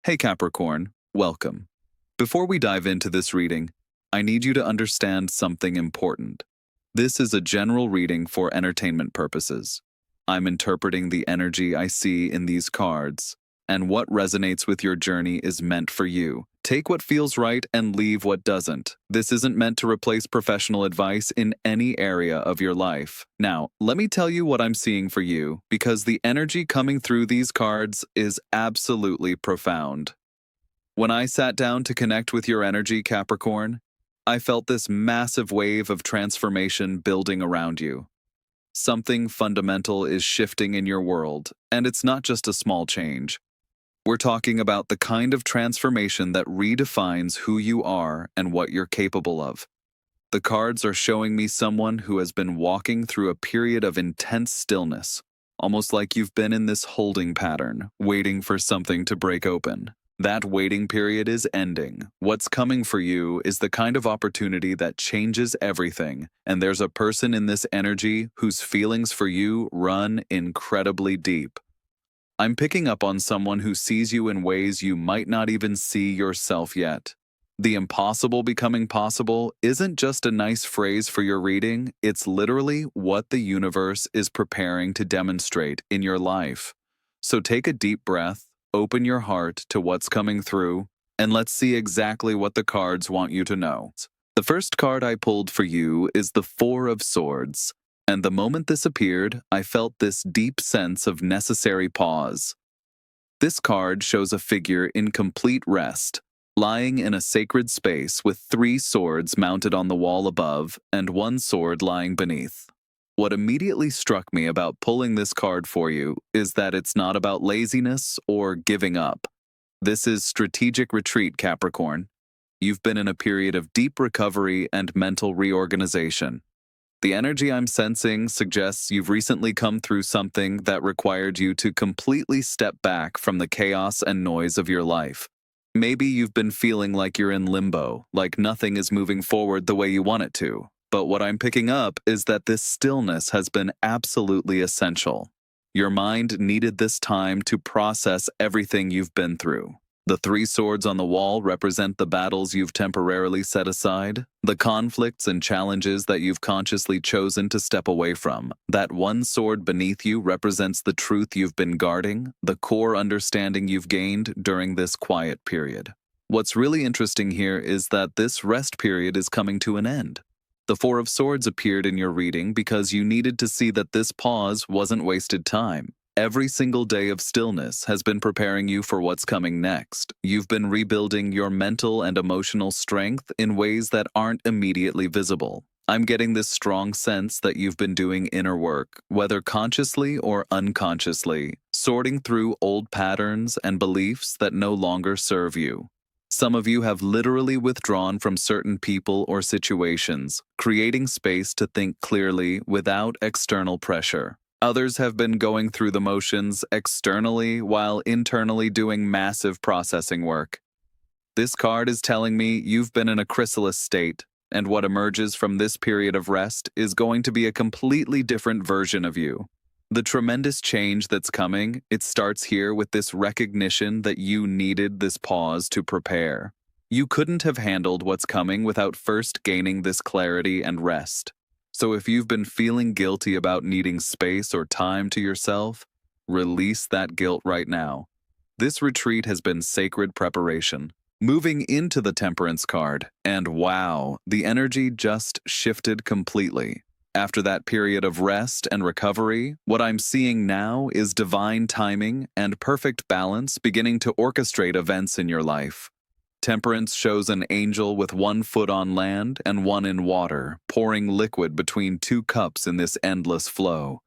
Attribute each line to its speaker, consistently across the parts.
Speaker 1: Hey Capricorn, welcome. Before we dive into this reading, I need you to understand something important. This is a general reading for entertainment purposes. I'm interpreting the energy I see in these cards, and what resonates with your journey is meant for you. Take what feels right and leave what doesn't. This isn't meant to replace professional advice in any area of your life. Now, let me tell you what I'm seeing for you, because the energy coming through these cards is absolutely profound. When I sat down to connect with your energy, Capricorn, I felt this massive wave of transformation building around you. Something fundamental is shifting in your world, and it's not just a small change. We're talking about the kind of transformation that redefines who you are and what you're capable of. The cards are showing me someone who has been walking through a period of intense stillness, almost like you've been in this holding pattern, waiting for something to break open. That waiting period is ending. What's coming for you is the kind of opportunity that changes everything, and there's a person in this energy whose feelings for you run incredibly deep. I'm picking up on someone who sees you in ways you might not even see yourself yet. The impossible becoming possible isn't just a nice phrase for your reading, it's literally what the universe is preparing to demonstrate in your life. So take a deep breath, open your heart to what's coming through, and let's see exactly what the cards want you to know. The first card I pulled for you is the Four of Swords. And the moment this appeared, I felt this deep sense of necessary pause. This card shows a figure in complete rest, lying in a sacred space with 3 swords mounted on the wall above and 1 sword lying beneath. What immediately struck me about pulling this card for you is that it's not about laziness or giving up. This is strategic retreat, Capricorn. You've been in a period of deep recovery and mental reorganization. The energy I'm sensing suggests you've recently come through something that required you to completely step back from the chaos and noise of your life. Maybe you've been feeling like you're in limbo, like nothing is moving forward the way you want it to. But what I'm picking up is that this stillness has been absolutely essential. Your mind needed this time to process everything you've been through. The 3 swords on the wall represent the battles you've temporarily set aside, the conflicts and challenges that you've consciously chosen to step away from. That 1 sword beneath you represents the truth you've been guarding, the core understanding you've gained during this quiet period. What's really interesting here is that this rest period is coming to an end. The 4 of Swords appeared in your reading because you needed to see that this pause wasn't wasted time. Every single day of stillness has been preparing you for what's coming next. You've been rebuilding your mental and emotional strength in ways that aren't immediately visible. I'm getting this strong sense that you've been doing inner work, whether consciously or unconsciously, sorting through old patterns and beliefs that no longer serve you. Some of you have literally withdrawn from certain people or situations, creating space to think clearly without external pressure. Others have been going through the motions externally while internally doing massive processing work. This card is telling me you've been in a chrysalis state, and what emerges from this period of rest is going to be a completely different version of you. The tremendous change that's coming, it starts here with this recognition that you needed this pause to prepare. You couldn't have handled what's coming without first gaining this clarity and rest. So if you've been feeling guilty about needing space or time to yourself, release that guilt right now. This retreat has been sacred preparation. Moving into the Temperance card, and wow, the energy just shifted completely. After that period of rest and recovery, what I'm seeing now is divine timing and perfect balance beginning to orchestrate events in your life. Temperance shows an angel with 1 foot on land and 1 in water, pouring liquid between 2 cups in this endless flow.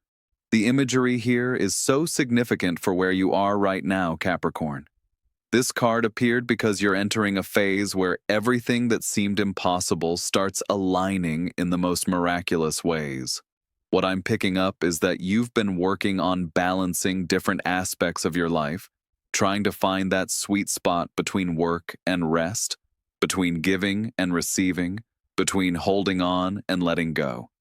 Speaker 1: The imagery here is so significant for where you are right now, Capricorn. This card appeared because you're entering a phase where everything that seemed impossible starts aligning in the most miraculous ways. What I'm picking up is that you've been working on balancing different aspects of your life, trying to find that sweet spot between work and rest, between giving and receiving, between holding on and letting go.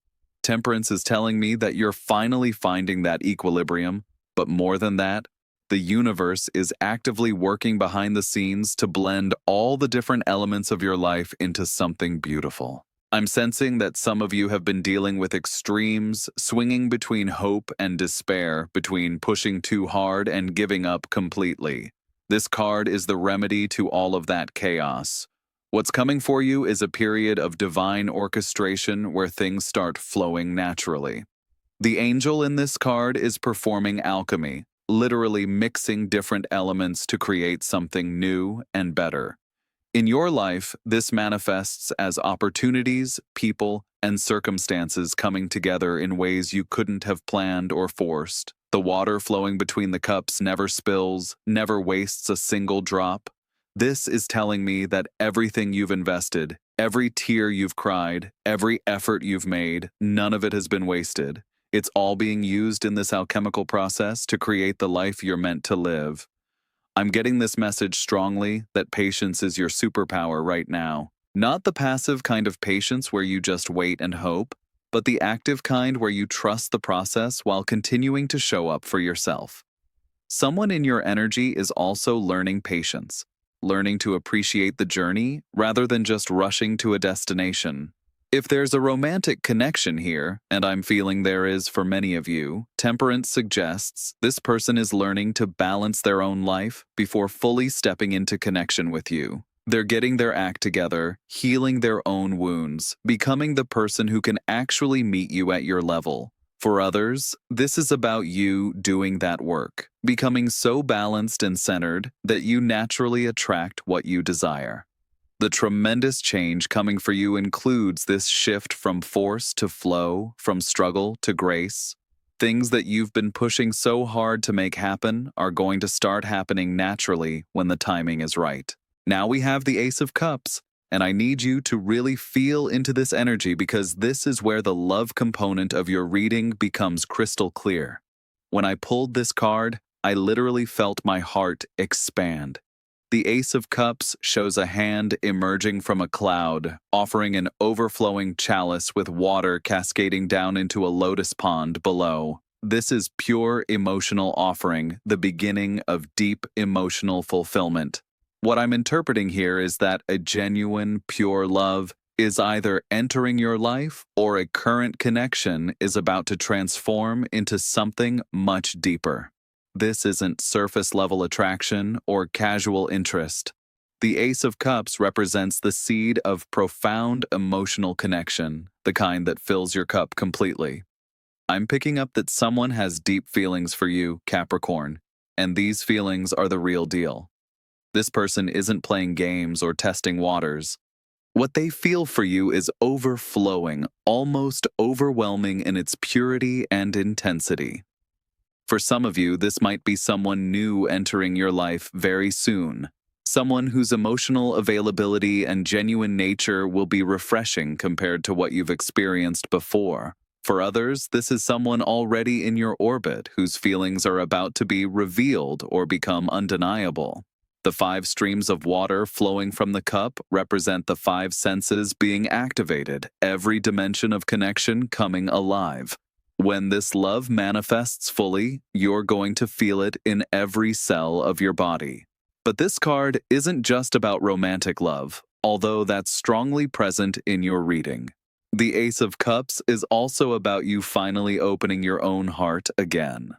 Speaker 1: Temperance is telling me that you're finally finding that equilibrium, but more than that, The universe is actively working behind the scenes to blend all the different elements of your life into something beautiful. I'm sensing that some of you have been dealing with extremes, swinging between hope and despair, between pushing too hard and giving up completely. This card is the remedy to all of that chaos. What's coming for you is a period of divine orchestration where things start flowing naturally. The angel in this card is performing alchemy, literally mixing different elements to create something new and better. In your life, this manifests as opportunities, people, and circumstances coming together in ways you couldn't have planned or forced. The water flowing between the cups never spills, never wastes a single drop. This is telling me that everything you've invested, every tear you've cried, every effort you've made, none of it has been wasted. It's all being used in this alchemical process to create the life you're meant to live. I'm getting this message strongly that patience is your superpower right now. Not the passive kind of patience where you just wait and hope, but the active kind where you trust the process while continuing to show up for yourself. Someone in your energy is also learning patience, learning to appreciate the journey rather than just rushing to a destination. If there's a romantic connection here, and I'm feeling there is for many of you, temperance suggests this person is learning to balance their own life before fully stepping into connection with you. They're getting their act together, healing their own wounds, becoming the person who can actually meet you at your level. For others, this is about you doing that work, becoming so balanced and centered that you naturally attract what you desire. The tremendous change coming for you includes this shift from force to flow, from struggle to grace. Things that you've been pushing so hard to make happen are going to start happening naturally when the timing is right. Now we have the Ace of Cups, and I need you to really feel into this energy because this is where the love component of your reading becomes crystal clear. When I pulled this card, I literally felt my heart expand. The Ace of Cups shows a hand emerging from a cloud, offering an overflowing chalice with water cascading down into a lotus pond below. This is pure emotional offering, the beginning of deep emotional fulfillment. What I'm interpreting here is that a genuine, pure love is either entering your life or a current connection is about to transform into something much deeper. This isn't surface-level attraction or casual interest. The Ace of Cups represents the seed of profound emotional connection, the kind that fills your cup completely. I'm picking up that someone has deep feelings for you, Capricorn, and these feelings are the real deal. This person isn't playing games or testing waters. What they feel for you is overflowing, almost overwhelming in its purity and intensity. For some of you, this might be someone new entering your life very soon, someone whose emotional availability and genuine nature will be refreshing compared to what you've experienced before. For others, this is someone already in your orbit whose feelings are about to be revealed or become undeniable. The 5 streams of water flowing from the cup represent the 5 senses being activated, every dimension of connection coming alive. When this love manifests fully, you're going to feel it in every cell of your body. But this card isn't just about romantic love, although that's strongly present in your reading. The Ace of Cups is also about you finally opening your own heart again.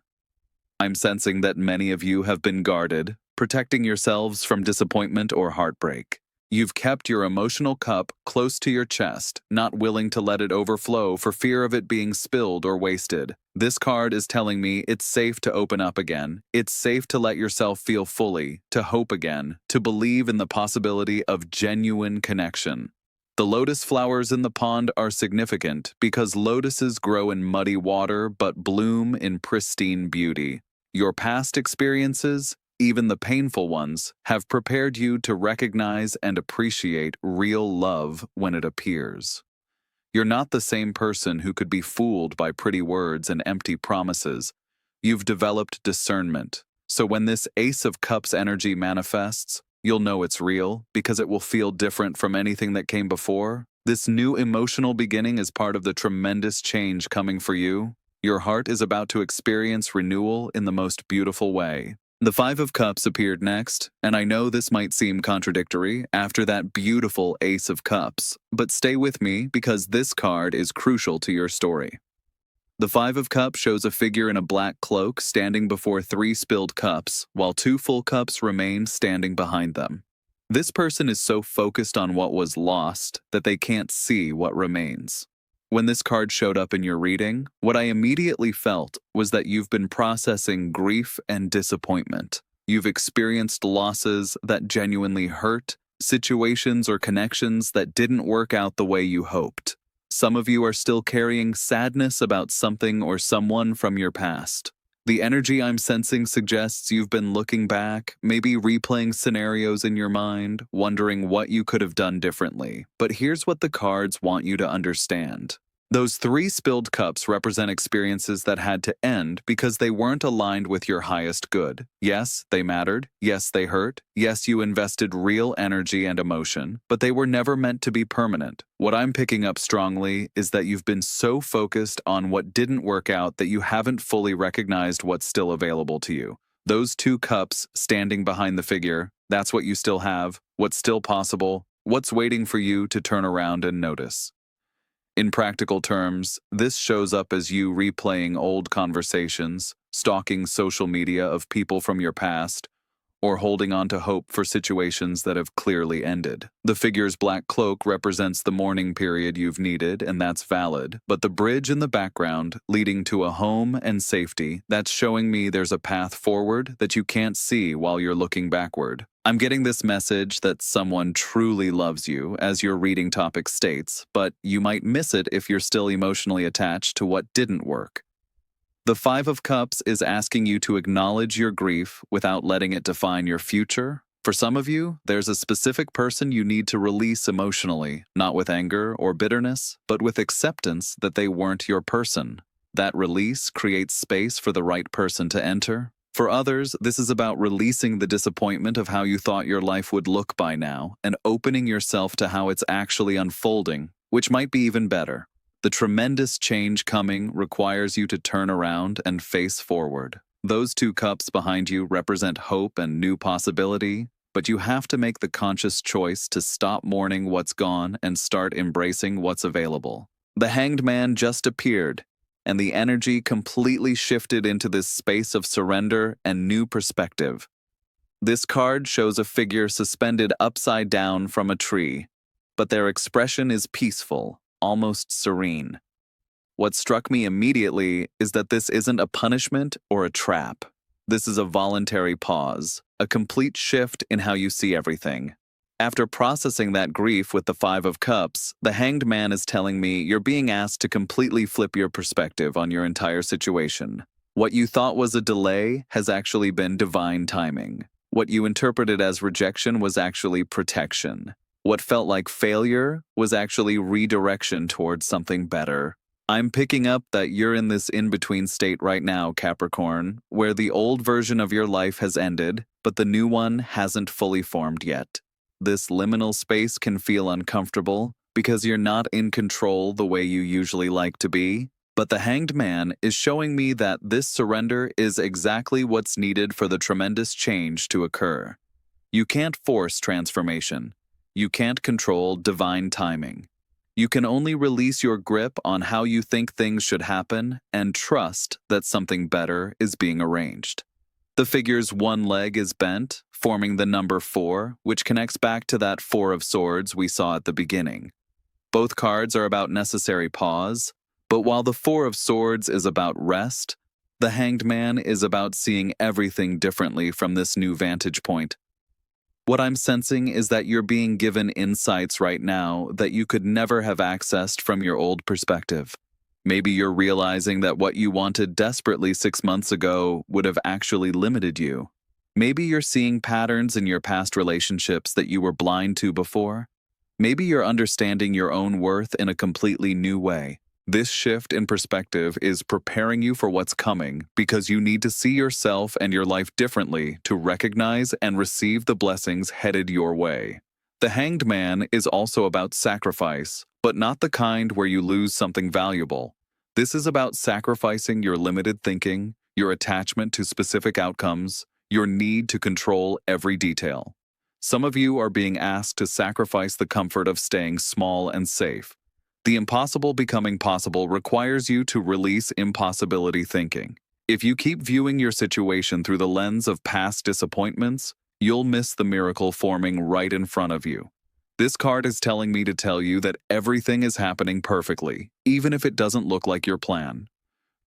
Speaker 1: I'm sensing that many of you have been guarded, protecting yourselves from disappointment or heartbreak. You've kept your emotional cup close to your chest, not willing to let it overflow for fear of it being spilled or wasted. This card is telling me it's safe to open up again. It's safe to let yourself feel fully, to hope again, to believe in the possibility of genuine connection. The lotus flowers in the pond are significant because lotuses grow in muddy water but bloom in pristine beauty. Your past experiences, even the painful ones, have prepared you to recognize and appreciate real love when it appears. You're not the same person who could be fooled by pretty words and empty promises. You've developed discernment. So when this Ace of Cups energy manifests, you'll know it's real because it will feel different from anything that came before. This new emotional beginning is part of the tremendous change coming for you. Your heart is about to experience renewal in the most beautiful way. The Five of Cups appeared next, and I know this might seem contradictory after that beautiful Ace of Cups, but stay with me because this card is crucial to your story. The Five of Cups shows a figure in a black cloak standing before three spilled cups, while two full cups remain standing behind them. This person is so focused on what was lost that they can't see what remains. When this card showed up in your reading, what I immediately felt was that you've been processing grief and disappointment. You've experienced losses that genuinely hurt, situations or connections that didn't work out the way you hoped. Some of you are still carrying sadness about something or someone from your past. The energy I'm sensing suggests you've been looking back, maybe replaying scenarios in your mind, wondering what you could have done differently. But here's what the cards want you to understand. Those three spilled cups represent experiences that had to end because they weren't aligned with your highest good. Yes, they mattered. Yes, they hurt. Yes, you invested real energy and emotion, but they were never meant to be permanent. What I'm picking up strongly is that you've been so focused on what didn't work out that you haven't fully recognized what's still available to you. Those two cups standing behind the figure, that's what you still have, what's still possible, what's waiting for you to turn around and notice. In practical terms, this shows up as you replaying old conversations, stalking social media of people from your past, or holding on to hope for situations that have clearly ended. The figure's black cloak represents the mourning period you've needed, and that's valid, but the bridge in the background, leading to a home and safety, that's showing me there's a path forward that you can't see while you're looking backward. I'm getting this message that someone truly loves you, as your reading topic states, but you might miss it if you're still emotionally attached to what didn't work. The Five of Cups is asking you to acknowledge your grief without letting it define your future. For some of you, there's a specific person you need to release emotionally, not with anger or bitterness, but with acceptance that they weren't your person. That release creates space for the right person to enter. For others, this is about releasing the disappointment of how you thought your life would look by now and opening yourself to how it's actually unfolding, which might be even better. The tremendous change coming requires you to turn around and face forward. Those two cups behind you represent hope and new possibility, but you have to make the conscious choice to stop mourning what's gone and start embracing what's available. The Hanged Man just appeared, and the energy completely shifted into this space of surrender and new perspective. This card shows a figure suspended upside down from a tree, but their expression is peaceful, almost serene. What struck me immediately is that this isn't a punishment or a trap. This is a voluntary pause, a complete shift in how you see everything. After processing that grief with the Five of Cups, the Hanged Man is telling me you're being asked to completely flip your perspective on your entire situation. What you thought was a delay has actually been divine timing. What you interpreted as rejection was actually protection. What felt like failure was actually redirection towards something better. I'm picking up that you're in this in-between state right now, Capricorn, where the old version of your life has ended, but the new one hasn't fully formed yet. This liminal space can feel uncomfortable because you're not in control the way you usually like to be, but the Hanged Man is showing me that this surrender is exactly what's needed for the tremendous change to occur. You can't force transformation. You can't control divine timing. You can only release your grip on how you think things should happen and trust that something better is being arranged. The figure's one leg is bent, forming the number 4, which connects back to that 4 of Swords we saw at the beginning. Both cards are about necessary pause, but while the 4 of Swords is about rest, the Hanged Man is about seeing everything differently from this new vantage point. What I'm sensing is that you're being given insights right now that you could never have accessed from your old perspective. Maybe you're realizing that what you wanted desperately 6 months ago would have actually limited you. Maybe you're seeing patterns in your past relationships that you were blind to before. Maybe you're understanding your own worth in a completely new way. This shift in perspective is preparing you for what's coming because you need to see yourself and your life differently to recognize and receive the blessings headed your way. The Hanged Man is also about sacrifice, but not the kind where you lose something valuable. This is about sacrificing your limited thinking, your attachment to specific outcomes, your need to control every detail. Some of you are being asked to sacrifice the comfort of staying small and safe. The impossible becoming possible requires you to release impossibility thinking. If you keep viewing your situation through the lens of past disappointments, you'll miss the miracle forming right in front of you. This card is telling me to tell you that everything is happening perfectly, even if it doesn't look like your plan.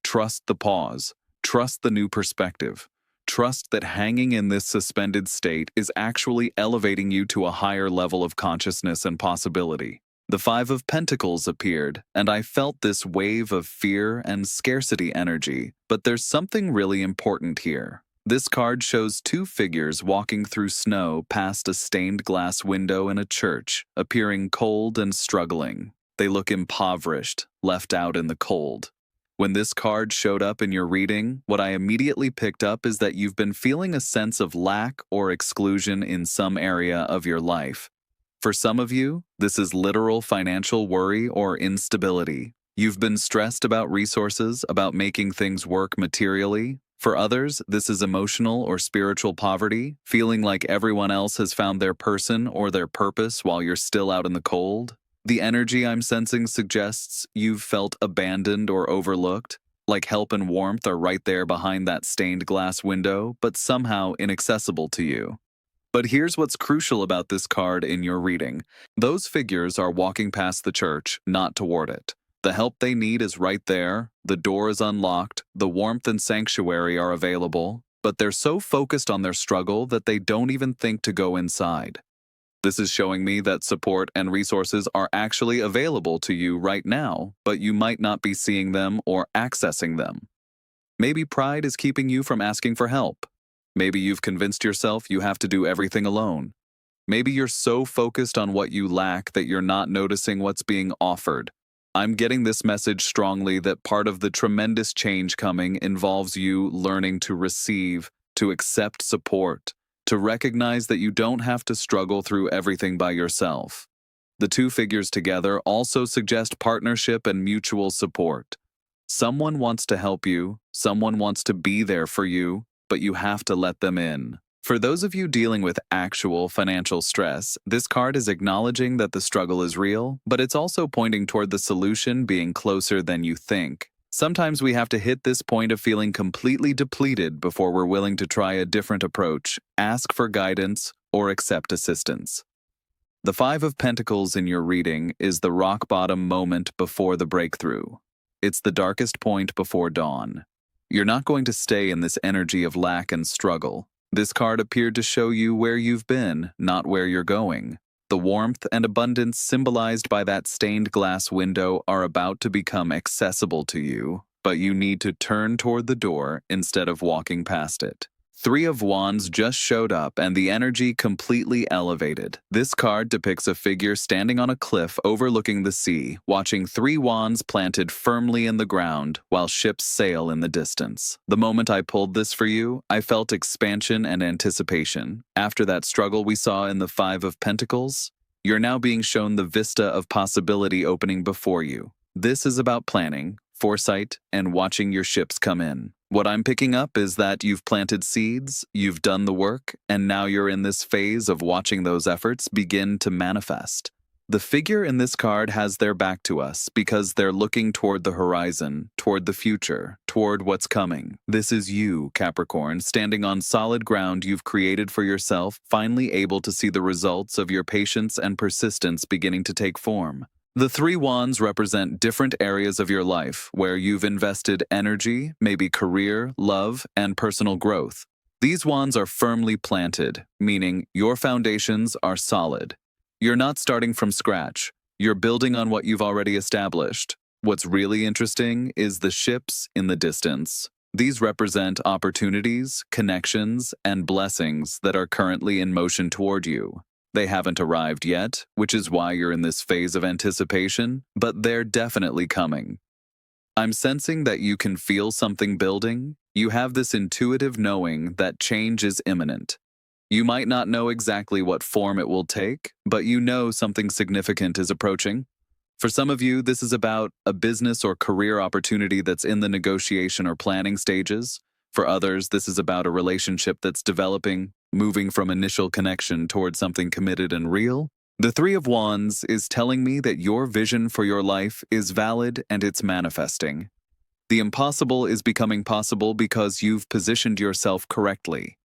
Speaker 1: Trust the pause. Trust the new perspective. Trust that hanging in this suspended state is actually elevating you to a higher level of consciousness and possibility. The Five of Pentacles appeared, and I felt this wave of fear and scarcity energy, but there's something really important here. This card shows two figures walking through snow past a stained glass window in a church, appearing cold and struggling. They look impoverished, left out in the cold. When this card showed up in your reading, what I immediately picked up is that you've been feeling a sense of lack or exclusion in some area of your life. For some of you, this is literal financial worry or instability. You've been stressed about resources, about making things work materially. For others, this is emotional or spiritual poverty, feeling like everyone else has found their person or their purpose while you're still out in the cold. The energy I'm sensing suggests you've felt abandoned or overlooked, like help and warmth are right there behind that stained glass window, but somehow inaccessible to you. But here's what's crucial about this card in your reading. Those figures are walking past the church, not toward it. The help they need is right there, the door is unlocked, the warmth and sanctuary are available, but they're so focused on their struggle that they don't even think to go inside. This is showing me that support and resources are actually available to you right now, but you might not be seeing them or accessing them. Maybe pride is keeping you from asking for help. Maybe you've convinced yourself you have to do everything alone. Maybe you're so focused on what you lack that you're not noticing what's being offered. I'm getting this message strongly that part of the tremendous change coming involves you learning to receive, to accept support, to recognize that you don't have to struggle through everything by yourself. The two figures together also suggest partnership and mutual support. Someone wants to help you, someone wants to be there for you, but you have to let them in. For those of you dealing with actual financial stress, this card is acknowledging that the struggle is real, but it's also pointing toward the solution being closer than you think. Sometimes we have to hit this point of feeling completely depleted before we're willing to try a different approach, ask for guidance, or accept assistance. The Five of Pentacles in your reading is the rock bottom moment before the breakthrough. It's the darkest point before dawn. You're not going to stay in this energy of lack and struggle. This card appeared to show you where you've been, not where you're going. The warmth and abundance symbolized by that stained glass window are about to become accessible to you, but you need to turn toward the door instead of walking past it. Three of Wands just showed up and the energy completely elevated. This card depicts a figure standing on a cliff overlooking the sea, watching three wands planted firmly in the ground while ships sail in the distance. The moment I pulled this for you, I felt expansion and anticipation. After that struggle we saw in the Five of Pentacles, you're now being shown the vista of possibility opening before you. This is about planning, foresight, and watching your ships come in. What I'm picking up is that you've planted seeds, you've done the work, and now you're in this phase of watching those efforts begin to manifest. The figure in this card has their back to us because they're looking toward the horizon, toward the future, toward what's coming. This is you, Capricorn, standing on solid ground you've created for yourself, finally able to see the results of your patience and persistence beginning to take form. The three wands represent different areas of your life where you've invested energy, maybe career, love, and personal growth. These wands are firmly planted, meaning your foundations are solid. You're not starting from scratch. You're building on what you've already established. What's really interesting is the ships in the distance. These represent opportunities, connections, and blessings that are currently in motion toward you. They haven't arrived yet, which is why you're in this phase of anticipation, but they're definitely coming. I'm sensing that you can feel something building. You have this intuitive knowing that change is imminent. You might not know exactly what form it will take, but you know something significant is approaching. For some of you, this is about a business or career opportunity that's in the negotiation or planning stages. For others, this is about a relationship that's developing, moving from initial connection toward something committed and real. The Three of Wands is telling me that your vision for your life is valid and it's manifesting. The impossible is becoming possible because you've positioned yourself correctly.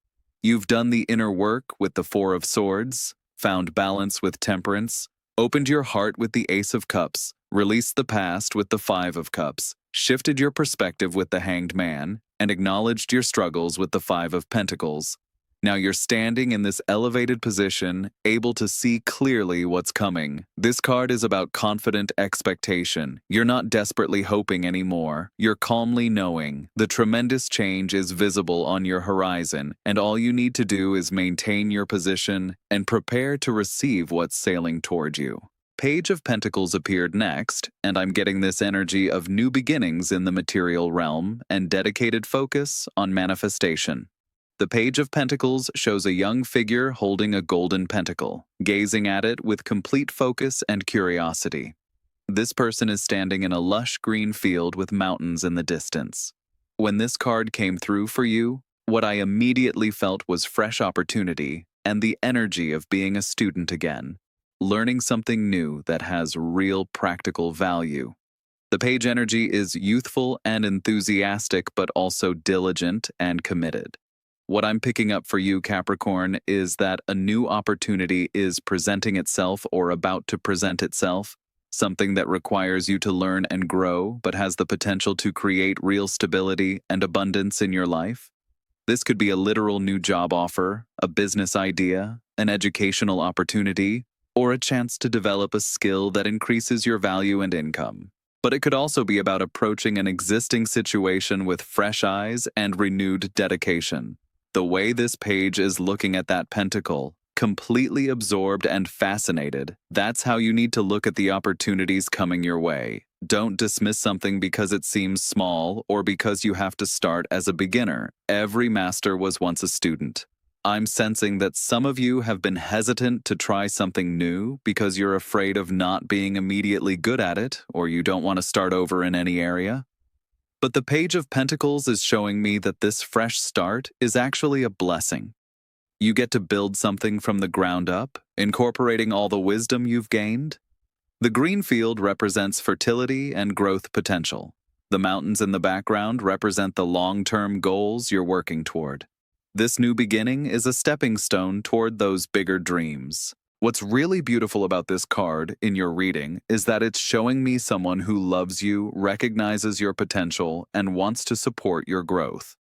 Speaker 1: You've done the inner work with the Four of Swords, found balance with Temperance, opened your heart with the Ace of Cups, released the past with the Five of Cups, shifted your perspective with the Hanged Man, and acknowledged your struggles with the Five of Pentacles. Now you're standing in this elevated position, able to see clearly what's coming. This card is about confident expectation. You're not desperately hoping anymore. You're calmly knowing. The tremendous change is visible on your horizon, and all you need to do is maintain your position and prepare to receive what's sailing toward you. Page of Pentacles appeared next, and I'm getting this energy of new beginnings in the material realm and dedicated focus on manifestation. The Page of Pentacles shows a young figure holding a golden pentacle, gazing at it with complete focus and curiosity. This person is standing in a lush green field with mountains in the distance. When this card came through for you, what I immediately felt was fresh opportunity and the energy of being a student again, learning something new that has real practical value. The page energy is youthful and enthusiastic, but also diligent and committed. What I'm picking up for you, Capricorn, is that a new opportunity is presenting itself or about to present itself, something that requires you to learn and grow, but has the potential to create real stability and abundance in your life. This could be a literal new job offer, a business idea, an educational opportunity, or a chance to develop a skill that increases your value and income. But it could also be about approaching an existing situation with fresh eyes and renewed dedication. The way this page is looking at that pentacle, completely absorbed and fascinated, that's how you need to look at the opportunities coming your way. Don't dismiss something because it seems small or because you have to start as a beginner. Every master was once a student. I'm sensing that some of you have been hesitant to try something new because you're afraid of not being immediately good at it, or you don't want to start over in any area. But the Page of Pentacles is showing me that this fresh start is actually a blessing. You get to build something from the ground up, incorporating all the wisdom you've gained. The green field represents fertility and growth potential. The mountains in the background represent the long-term goals you're working toward. This new beginning is a stepping stone toward those bigger dreams. What's really beautiful about this card in your reading is that it's showing me someone who loves you, recognizes your potential, and wants to support your growth.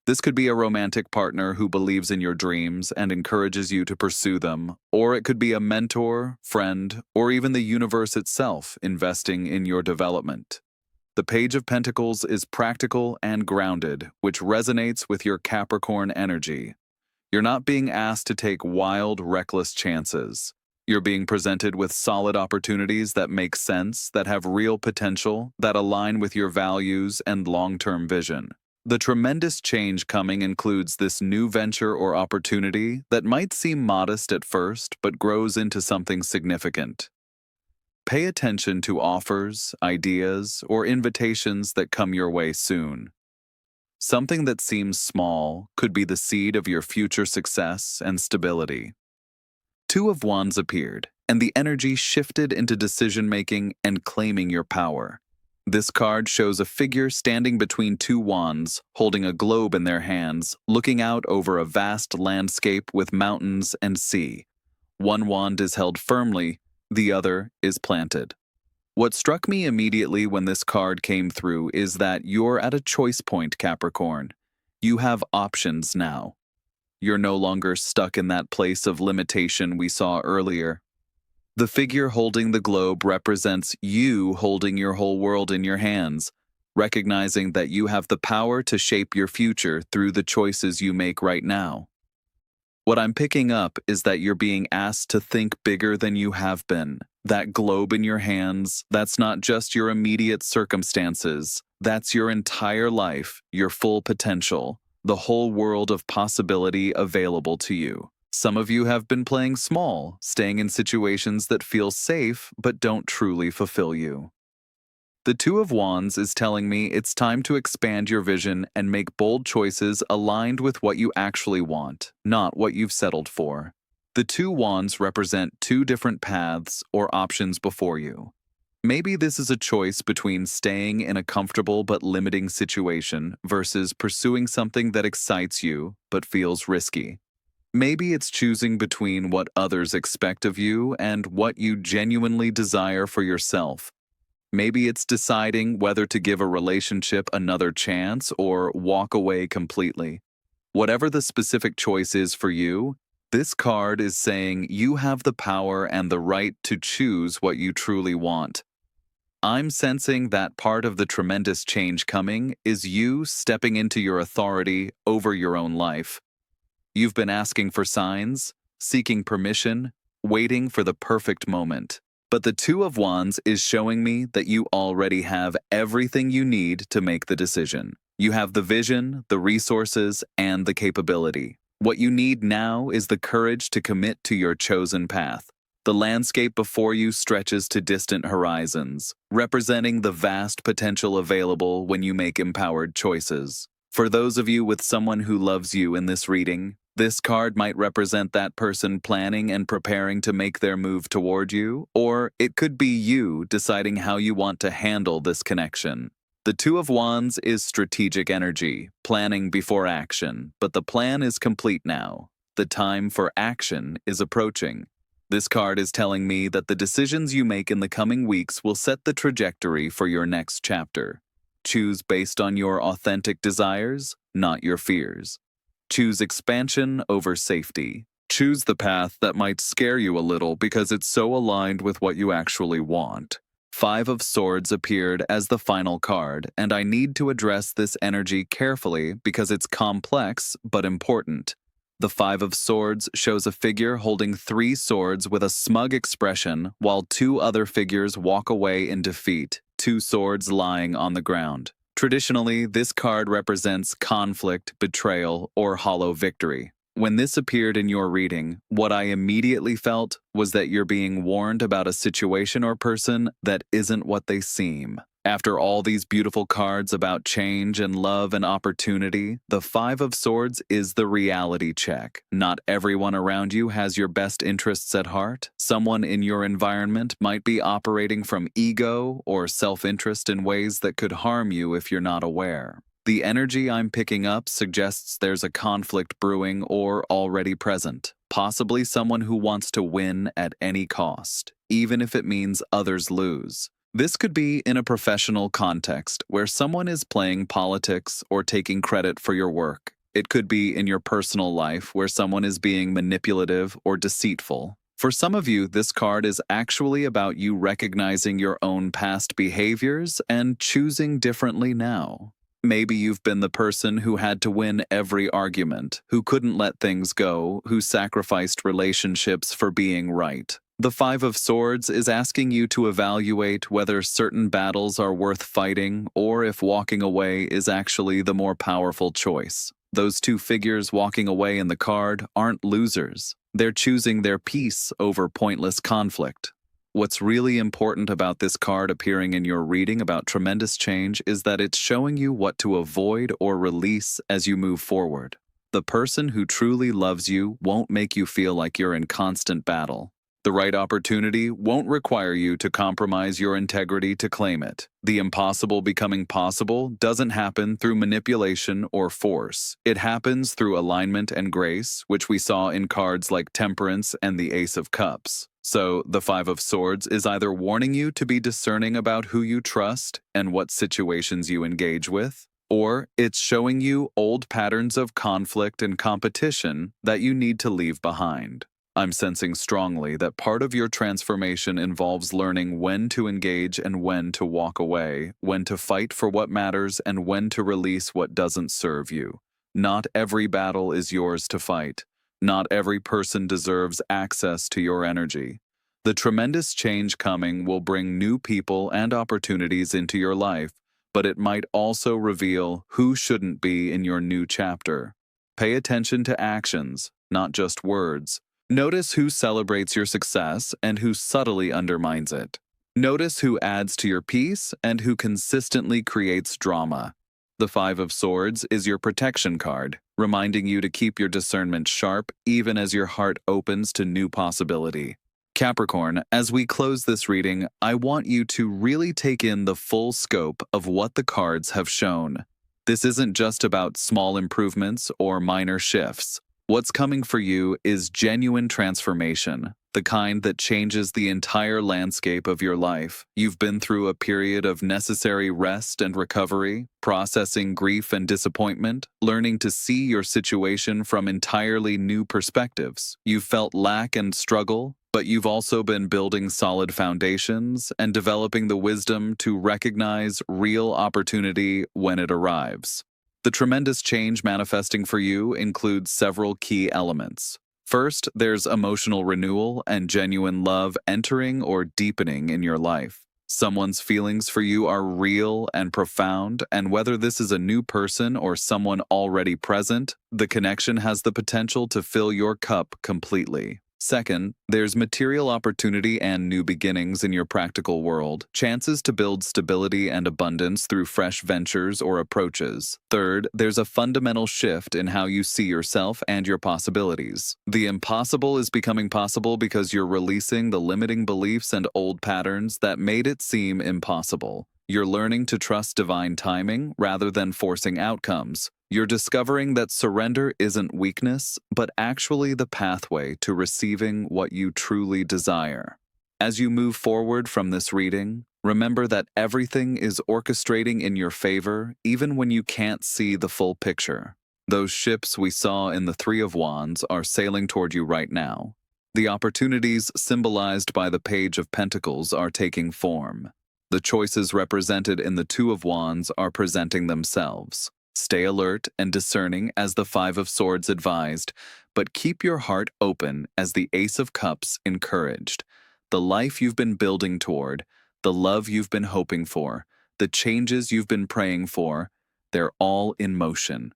Speaker 1: This could be a romantic partner who believes in your dreams and encourages you to pursue them, or it could be a mentor, friend, or even the universe itself investing in your development. The Page of Pentacles is practical and grounded, which resonates with your Capricorn energy. You're not being asked to take wild, reckless chances. You're being presented with solid opportunities that make sense, that have real potential, that align with your values and long-term vision. The tremendous change coming includes this new venture or opportunity that might seem modest at first, but grows into something significant. Pay attention to offers, ideas, or invitations that come your way soon. Something that seems small could be the seed of your future success and stability. Two of Wands appeared, and the energy shifted into decision-making and claiming your power. This card shows a figure standing between two wands, holding a globe in their hands, looking out over a vast landscape with mountains and sea. One wand is held firmly, the other is planted. What struck me immediately when this card came through is that you're at a choice point, Capricorn. You have options now. You're no longer stuck in that place of limitation we saw earlier. The figure holding the globe represents you holding your whole world in your hands, recognizing that you have the power to shape your future through the choices you make right now. What I'm picking up is that you're being asked to think bigger than you have been. That globe in your hands, that's not just your immediate circumstances. That's your entire life, your full potential, the whole world of possibility available to you. Some of you have been playing small, staying in situations that feel safe but don't truly fulfill you. The Two of Wands is telling me it's time to expand your vision and make bold choices aligned with what you actually want, not what you've settled for. The two wands represent two different paths or options before you. Maybe this is a choice between staying in a comfortable but limiting situation versus pursuing something that excites you but feels risky. Maybe it's choosing between what others expect of you and what you genuinely desire for yourself. Maybe it's deciding whether to give a relationship another chance or walk away completely. Whatever the specific choice is for you, this card is saying you have the power and the right to choose what you truly want. I'm sensing that part of the tremendous change coming is you stepping into your authority over your own life. You've been asking for signs, seeking permission, waiting for the perfect moment. But the Two of Wands is showing me that you already have everything you need to make the decision. You have the vision, the resources, and the capability. What you need now is the courage to commit to your chosen path. The landscape before you stretches to distant horizons, representing the vast potential available when you make empowered choices. For those of you with someone who loves you in this reading, this card might represent that person planning and preparing to make their move toward you, or it could be you deciding how you want to handle this connection. The Two of Wands is strategic energy, planning before action, but the plan is complete now. The time for action is approaching. This card is telling me that the decisions you make in the coming weeks will set the trajectory for your next chapter. Choose based on your authentic desires, not your fears. Choose expansion over safety. Choose the path that might scare you a little because it's so aligned with what you actually want. Five of Swords appeared as the final card, and I need to address this energy carefully because it's complex but important. The Five of Swords shows a figure holding three swords with a smug expression while two other figures walk away in defeat, two swords lying on the ground. Traditionally, this card represents conflict, betrayal, or hollow victory. When this appeared in your reading, what I immediately felt was that you're being warned about a situation or person that isn't what they seem. After all these beautiful cards about change and love and opportunity, the Five of Swords is the reality check. Not everyone around you has your best interests at heart. Someone in your environment might be operating from ego or self-interest in ways that could harm you if you're not aware. The energy I'm picking up suggests there's a conflict brewing or already present. Possibly someone who wants to win at any cost, even if it means others lose. This could be in a professional context where someone is playing politics or taking credit for your work. It could be in your personal life where someone is being manipulative or deceitful. For some of you, this card is actually about you recognizing your own past behaviors and choosing differently now. Maybe you've been the person who had to win every argument, who couldn't let things go, who sacrificed relationships for being right. The Five of Swords is asking you to evaluate whether certain battles are worth fighting or if walking away is actually the more powerful choice. Those two figures walking away in the card aren't losers. They're choosing their peace over pointless conflict. What's really important about this card appearing in your reading about tremendous change is that it's showing you what to avoid or release as you move forward. The person who truly loves you won't make you feel like you're in constant battle. The right opportunity won't require you to compromise your integrity to claim it. The impossible becoming possible doesn't happen through manipulation or force. It happens through alignment and grace, which we saw in cards like Temperance and the Ace of Cups. So, the Five of Swords is either warning you to be discerning about who you trust and what situations you engage with, or it's showing you old patterns of conflict and competition that you need to leave behind. I'm sensing strongly that part of your transformation involves learning when to engage and when to walk away, when to fight for what matters and when to release what doesn't serve you. Not every battle is yours to fight. Not every person deserves access to your energy. The tremendous change coming will bring new people and opportunities into your life, but it might also reveal who shouldn't be in your new chapter. Pay attention to actions, not just words. Notice who celebrates your success and who subtly undermines it. Notice who adds to your peace and who consistently creates drama. The Five of Swords is your protection card, reminding you to keep your discernment sharp even as your heart opens to new possibility. Capricorn, as we close this reading, I want you to really take in the full scope of what the cards have shown. This isn't just about small improvements or minor shifts. What's coming for you is genuine transformation, the kind that changes the entire landscape of your life. You've been through a period of necessary rest and recovery, processing grief and disappointment, learning to see your situation from entirely new perspectives. You've felt lack and struggle, but you've also been building solid foundations and developing the wisdom to recognize real opportunity when it arrives. The tremendous change manifesting for you includes several key elements. First, there's emotional renewal and genuine love entering or deepening in your life. Someone's feelings for you are real and profound, and whether this is a new person or someone already present, the connection has the potential to fill your cup completely. Second, there's material opportunity and new beginnings in your practical world, chances to build stability and abundance through fresh ventures or approaches. Third, there's a fundamental shift in how you see yourself and your possibilities. The impossible is becoming possible because you're releasing the limiting beliefs and old patterns that made it seem impossible. You're learning to trust divine timing rather than forcing outcomes. You're discovering that surrender isn't weakness, but actually the pathway to receiving what you truly desire. As you move forward from this reading, remember that everything is orchestrating in your favor even when you can't see the full picture. Those ships we saw in the Three of Wands are sailing toward you right now. The opportunities symbolized by the Page of Pentacles are taking form. The choices represented in the Two of Wands are presenting themselves. Stay alert and discerning as the Five of Swords advised, but keep your heart open as the Ace of Cups encouraged. The life you've been building toward, the love you've been hoping for, the changes you've been praying for, they're all in motion.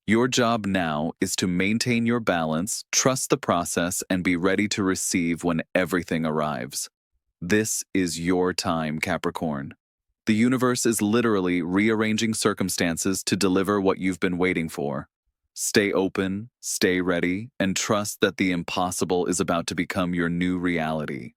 Speaker 1: Your job now is to maintain your balance, trust the process, and be ready to receive when everything arrives. This is your time, Capricorn. The universe is literally rearranging circumstances to deliver what you've been waiting for. Stay open, stay ready, and trust that the impossible is about to become your new reality.